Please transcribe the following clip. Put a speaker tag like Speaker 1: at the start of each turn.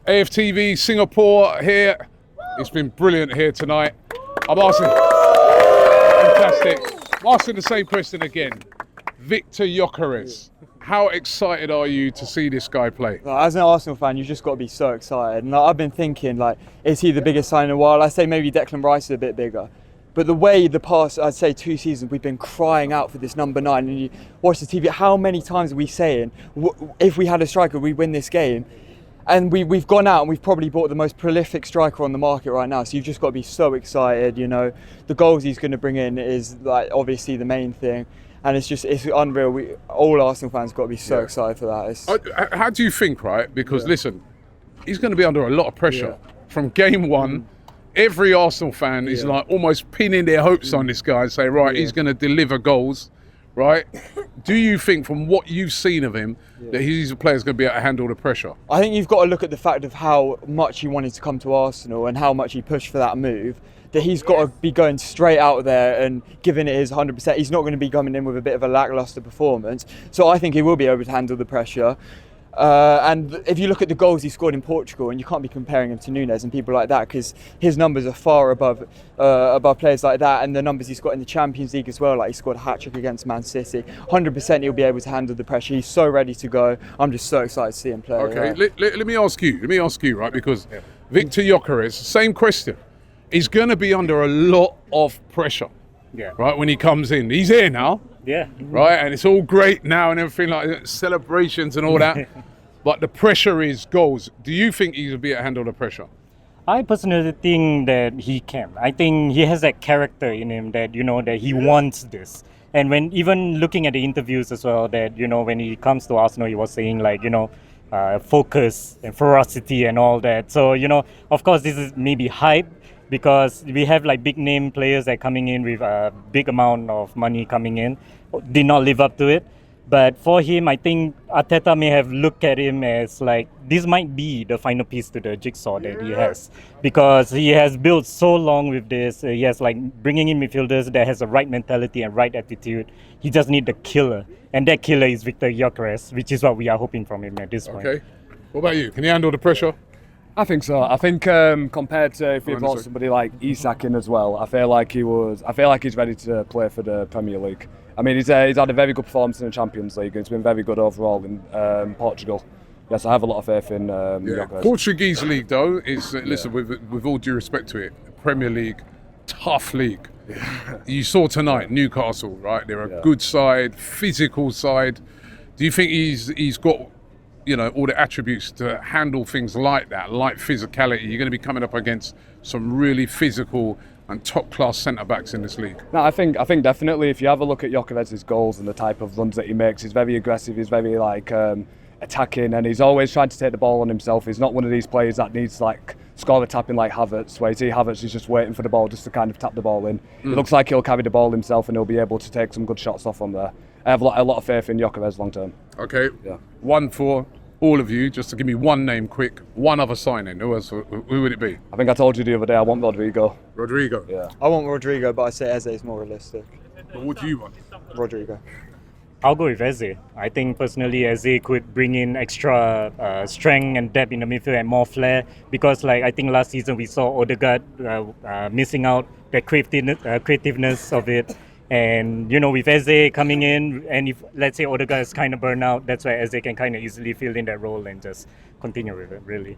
Speaker 1: AFTV Singapore here. It's been brilliant here tonight. I'm asking, fantastic. I'm asking the same question again. Victor Gyokeres, how excited are you to see this guy play?
Speaker 2: As an Arsenal fan, you've just got to be so excited. And I've been thinking, is he the biggest signing in a while? I say maybe Declan Rice is a bit bigger. But the way the past, I'd say 2 seasons, we've been crying out for this number 9. And you watch the TV, how many times are we saying, if we had a striker, we'd win this game? And we've gone out and we've probably bought the most prolific striker on the market right now. So you've just got to be so excited, The goals he's going to bring in is obviously the main thing. And it's unreal. All Arsenal fans got to be so excited for that.
Speaker 1: How do you think, right? Because listen, he's going to be under a lot of pressure from game one. Every Arsenal fan is almost pinning their hopes on this guy and say, right, he's going to deliver goals, right? Do you think, from what you've seen of him, that he's a player who's going to be able to handle the pressure?
Speaker 2: I think you've got to look at the fact of how much he wanted to come to Arsenal and how much he pushed for that move. That he's got to be going straight out there and giving it his 100%. He's not going to be coming in with a bit of a lacklustre performance. So I think he will be able to handle the pressure. And if you look at the goals he scored in Portugal, and you can't be comparing him to Nunes and people like that, because his numbers are far above players like that, and the numbers he's got in the Champions League as well. Like, he scored a hat-trick against Man City. 100% he'll be able to handle the pressure. He's so ready to go. I'm just so excited to see him play.
Speaker 1: Okay, let me ask you, right? Because Victor Gyokeres, same question. He's going to be under a lot of pressure, right, when he comes in. He's here now, right, and it's all great now and everything, like celebrations and all that, but the pressure is goals. Do you think he'll be able to handle the pressure?
Speaker 3: I personally think that he can. I think he has that character in him that, that he wants this. And when even looking at the interviews as well, that, when he comes to Arsenal, he was saying focus and ferocity and all that. So, of course, this is maybe hype, because we have big name players that are coming in with a big amount of money coming in, did not live up to it. But for him, I think Arteta may have looked at him as this might be the final piece to the jigsaw that he has, because he has built so long with this. He has bringing in midfielders that has the right mentality and right attitude. He just need the killer, and that killer is Victor Gyokeres, which is what we are hoping from him at this point.
Speaker 1: Okay, what about you? Can he handle the pressure?
Speaker 4: I think so. I think compared to if we brought somebody like Isak in as well, I feel like he's ready to play for the Premier League. I mean, he's had a very good performance in the Champions League, and it's been very good overall in Portugal. Yes, I have a lot of faith in Gyokeres.
Speaker 1: Portuguese league, though, is listen, with all due respect to it, Premier League, tough league. You saw tonight Newcastle, right? They're a good side, physical side. Do you think he's got all the attributes to handle things like that, like physicality? You're going to be coming up against some really physical and top-class centre-backs in this league.
Speaker 4: No, I think definitely, if you have a look at Gyokeres' goals and the type of runs that he makes, he's very aggressive, he's very attacking, and he's always trying to take the ball on himself. He's not one of these players that needs score a tapping like Havertz, where you see Havertz is just waiting for the ball just to kind of tap the ball in. It looks like he'll carry the ball himself and he'll be able to take some good shots off from there. I have a lot of faith in Gyokeres long term.
Speaker 1: Okay, one for all of you, just to give me one name quick, one other signing. Who would it be?
Speaker 4: I think I told you the other day I want Rodrigo.
Speaker 1: Rodrigo?
Speaker 4: Yeah.
Speaker 2: I want Rodrigo, but I say Eze is more realistic.
Speaker 1: But what do you want?
Speaker 2: Rodrigo.
Speaker 3: I'll go with Eze. I think personally Eze could bring in extra strength and depth in the midfield and more flair, because I think last season we saw Odegaard missing out the creativeness of it. And with Eze coming in, and if let's say Odegaard is kind of burnt out, that's why Eze can kind of easily fill in that role and just continue with it, really.